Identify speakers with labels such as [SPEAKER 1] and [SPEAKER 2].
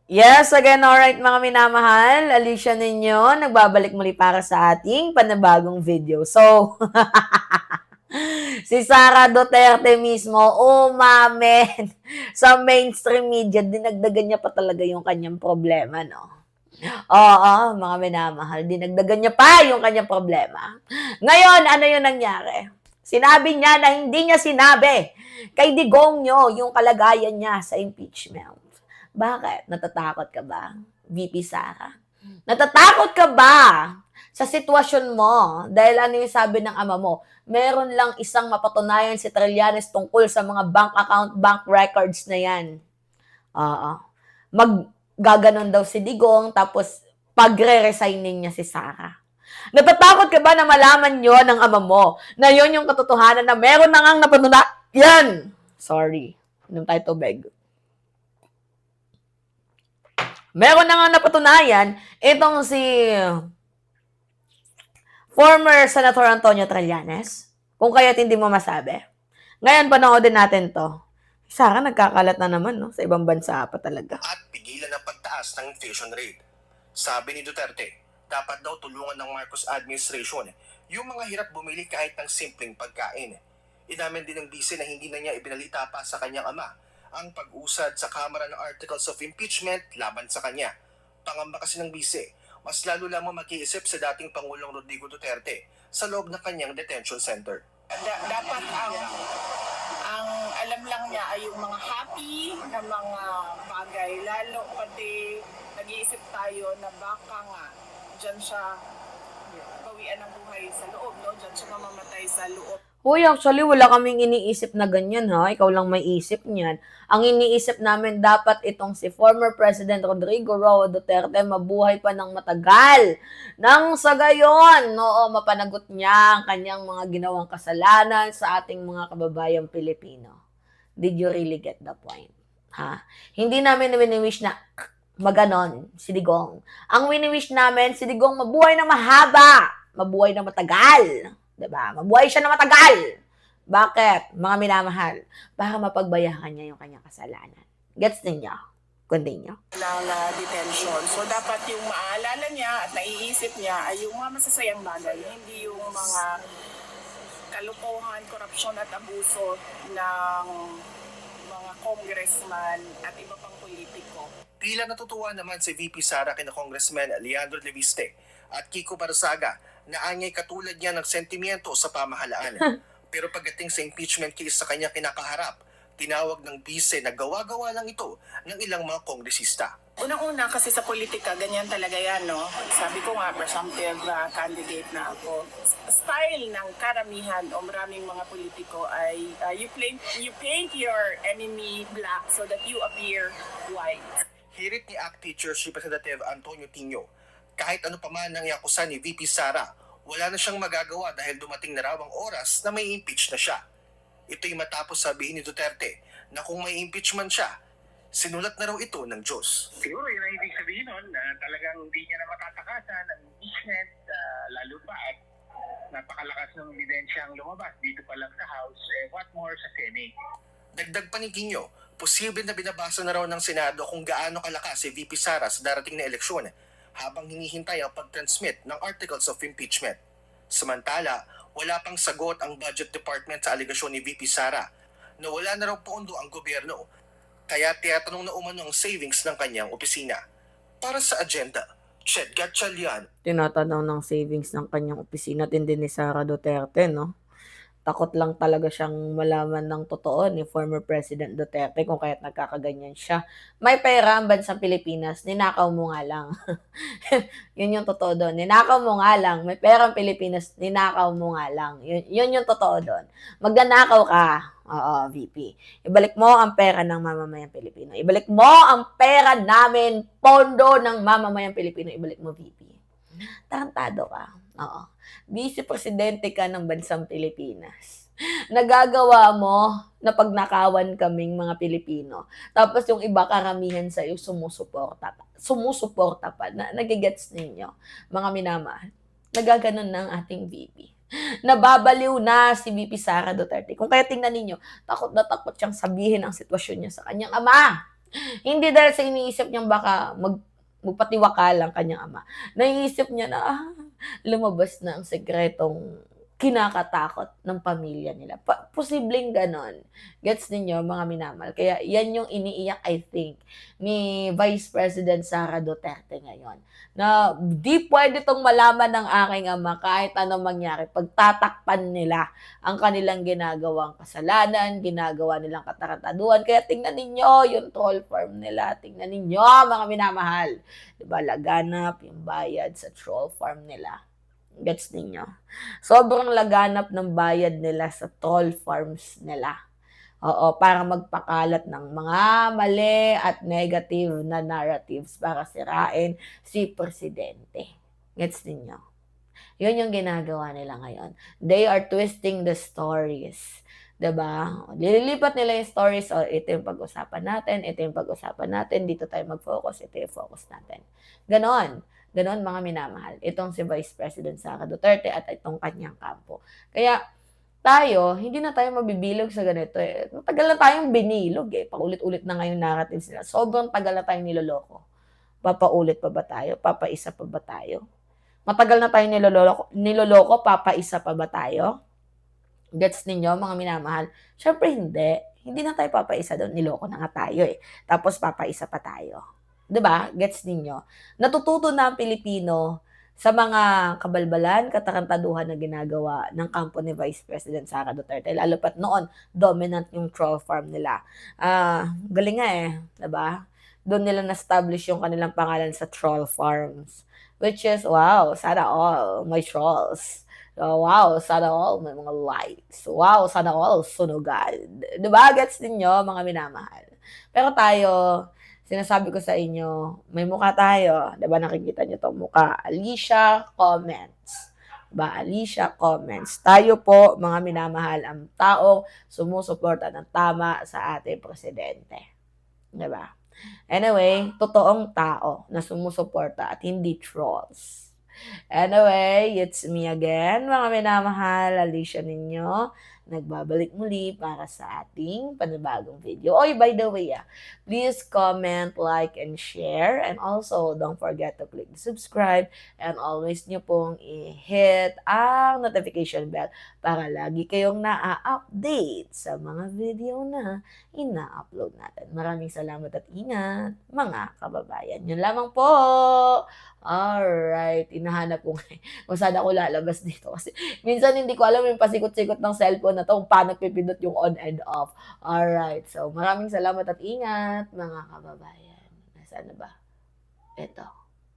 [SPEAKER 1] Yes, again, alright mga minamahal, Alicia ninyo, nagbabalik muli para sa ating panibagong video. So, si Sara Duterte mismo, umamin sa mainstream media, dinagdagan niya pa talaga yung kanyang problema, no? Oo, mga minamahal, dinagdagan niya pa yung kanyang problema. Ngayon, ano yung nangyari? Sinabi niya na hindi niya sinabi kay Digong nyo yung kalagayan niya sa impeachment. Bakit? Natatakot ka ba, VP Sara? Natatakot ka ba sa sitwasyon mo? Dahil ano yung sabi ng ama mo? Meron lang isang mapatunayan si Trillanes tungkol sa mga bank account, bank records na yan. Oo. Maggaganon daw si Digong, tapos pagre-resigning niya si Sara. Natatakot ka ba na malaman yon ng ama mo na yon yung katotohanan na meron na ngang napatunayan? Sorry. Inom tayo tubig. Meron na nga napatunayan itong si former Senator Antonio Trillanes. Kung kaya't hindi mo masabi. Ngayon, panoodin natin to. Sara, nagkakalat na naman, no? Sa ibang bansa pa talaga.
[SPEAKER 2] At pigilan ang pagtaas ng inflation rate. Sabi ni Duterte, dapat daw tulungan ng Marcos administration yung mga hirap bumili kahit ng simpleng pagkain. Inamin din ng bise na hindi na niya ibinalita pa sa kanyang ama ang pag-usad sa Kamara ng Articles of Impeachment laban sa kanya. Pangamba kasi ng bise, mas lalo lamang mag-iisip sa dating Pangulong Rodrigo Duterte sa loob ng kanyang detention center.
[SPEAKER 3] Dapat ang alam lang niya ay yung mga happy na mga bagay, lalo pati nag-iisip tayo na baka nga dyan siya bawian ng buhay sa loob, no? Dyan siya mamamatay sa loob.
[SPEAKER 1] Uy, actually, wala kaming iniisip na ganyan, ha? Ikaw lang may isip niyan. Ang iniisip namin, dapat itong si former President Rodrigo Roa Duterte mabuhay pa ng matagal. Nang sa gayon, mapanagot niya ang kanyang mga ginawang kasalanan sa ating mga kababayang Pilipino. Did you really get the point? Ha? Hindi namin wini-wish na maganon si Digong. Ang wini-wish namin, si Digong mabuhay na mahaba, mabuhay na matagal. Diba? Mabuhay siya na matagal. Bakit? Mga minamahal. Para mapagbayahan niya yung kanyang kasalanan. Gets ninyo? Continue.
[SPEAKER 3] Ng detention. So dapat yung maalala niya at naiisip niya ay yung mga masasayang bagay, hindi yung mga kalukuhan, korupsyon at abuso ng mga congressman at iba pang politiko.
[SPEAKER 2] Tila natutuwa naman si VP Sara kina Congressman Leandro Leviste at Kiko Barsaga na anyay katulad niya ng sentimiento sa pamahalaan. Pero pagdating sa impeachment case sa kanya kinakaharap, tinawag ng bise na gawa-gawa lang ito ng ilang mga kongresista.
[SPEAKER 3] Unang-una kasi sa politika, ganyan talaga yan, no? Sabi ko nga, presumptive candidate na ako. Style ng karamihan o maraming mga politiko ay you paint your enemy black so that you appear white.
[SPEAKER 2] Hirit ni ACT Teacher Representative Antonio Tino, kahit ano pa man ang yakusan ni VP Sara, wala na siyang magagawa dahil dumating na raw ang oras na may impeach na siya. Ito'y matapos sabihin ni Duterte na kung may impeachment siya, sinulat na raw ito ng Diyos.
[SPEAKER 4] Siguro yun ang ibig sabihin nun na talagang hindi niya na matatakasan ang impeachment, lalo pa at napakalakas ng ebidensyang lumabas dito pa lang sa House, what more sa Senate.
[SPEAKER 2] Dagdag pa ni Quino, posible na binabasa na raw ng Senado kung gaano kalakas si VP Sara sa darating na eleksyon habang hinihintay ang pag-transmit ng Articles of Impeachment. Samantala, wala pang sagot ang Budget Department sa alegasyon ni VP Sara na wala na raw pondo ang gobyerno, kaya tiyatanong na umano ang savings ng kanyang opisina. Para sa agenda, Ched Gatchalian.
[SPEAKER 1] Tinatanong ng savings ng kanyang opisina, tindi ni Sara Duterte, no? Takot lang talaga siyang malaman ng totoo ni former President Duterte kung kaya't nagkakaganyan siya. May pera ang bansang Pilipinas, ninakaw mo nga lang. Yun yung totoo doon. Ninakaw mo nga lang. May pera ang Pilipinas, ninakaw mo nga lang. Yun yung totoo doon. Magnanakaw ka, oo, VP. Ibalik mo ang pera ng mamamayang Pilipino. Ibalik mo ang pera namin, pondo ng mamamayang Pilipino. Ibalik mo, VP. Tarantado ka. Oo. Vice-presidente ka ng bansang Pilipinas. Nagagawa mo na pagnakawan kaming mga Pilipino. Tapos yung iba karamihan sa iyo sumusuporta pa. Sumusuporta pa. Nagigets ninyo, mga minamahal. Nagaganon na ang ating VP. Nababaliw na si VP Sara Duterte. Kung kaya tingnan ninyo, takot na takot siyang sabihin ang sitwasyon niya sa kanyang ama. Hindi dahil sa iniisip niyang baka magpatiwakal ang kanyang ama. Naiisip niya na, lumabas na ang sekretong kinakatakot ng pamilya nila. Posibleng gano'n. Gets ninyo mga minamahal? Kaya yan yung iniiyak, I think, ni Vice President Sara Duterte ngayon. Na di puwede 'tong malaman ng aking ama kahit anong mangyari. Pagtatakpan nila ang kanilang ginagawang kasalanan, ginagawa nilang katarantaduhan. Kaya tingnan ninyo yung troll farm nila. Tingnan ninyo mga minamahal. 'Di ba laganap yung bayad sa troll farm nila. Gets ninyo? Sobrang laganap ng bayad nila sa troll farms nila. Oo, para magpakalat ng mga mali at negative na narratives para sirain si presidente. Gets ninyo? Yun yung ginagawa nila ngayon. They are twisting the stories. 'Di ba? Nililipat nila yung stories, ito yung pag-usapan natin, ito yung pag-usapan natin, dito tayo mag-focus, ito yung focus natin. Ganon. Ganon mga minamahal. Itong si Vice President Sara Duterte at itong kanyang kampo. Kaya tayo, hindi na tayo mabibilog sa ganito eh. Matagal na tayong binilog eh. Paulit-ulit na ngayon narratives nila. Sobrang tagal na tayong niloloko. Papaulit pa ba tayo? Papaisa pa ba tayo? Matagal na tayong niloloko, papaisa pa ba tayo? Gets ninyo mga minamahal? Siyempre hindi. Hindi na tayo papaisa doon. Niloko na nga tayo eh. Tapos papaisa pa tayo. 'Di ba? Gets ninyo? Natututo na ang Pilipino sa mga kabalbalan, katarantaduhan na ginagawa ng kampo ni Vice President Sara Duterte. Lalo pat noon, dominant yung troll farm nila. Galing nga eh, 'di ba? Doon nila na-establish yung kanilang pangalan sa troll farms. Which is, wow, sana all, my trolls. Wow, sana all may mga likes. Wow, sana all sunugan. 'Di ba? Gets ninyo mga minamahal. Pero tayo, sinasabi ko sa inyo, may mukha tayo. 'Di ba nakikita niyo 'tong mukha? Alicia Comments. 'Di ba? Alicia Comments. Tayo po, mga minamahal, ang taong sumusuporta ng tama sa ating presidente. 'Di ba? Anyway, totoong tao na sumusuporta at hindi trolls. Anyway, it's me again, mga minamahal, Alicia ninyo. Nagbabalik muli para sa ating panibagong video. Oy, by the way, please comment, like, and share. And also, don't forget to click the subscribe. And always nyo pong i-hit ang notification bell para lagi kayong na-update sa mga video na ina-upload natin. Maraming salamat at ingat, mga kababayan. Yun lamang po. Alright, hinahanap ko nga kung saan ako lalabas dito kasi minsan hindi ko alam yung pasikot-sikot ng cellphone na 'to kung paano pipindot yung on and off. Alright, so maraming salamat at ingat mga kababayan. Nasaan na ba? Eto.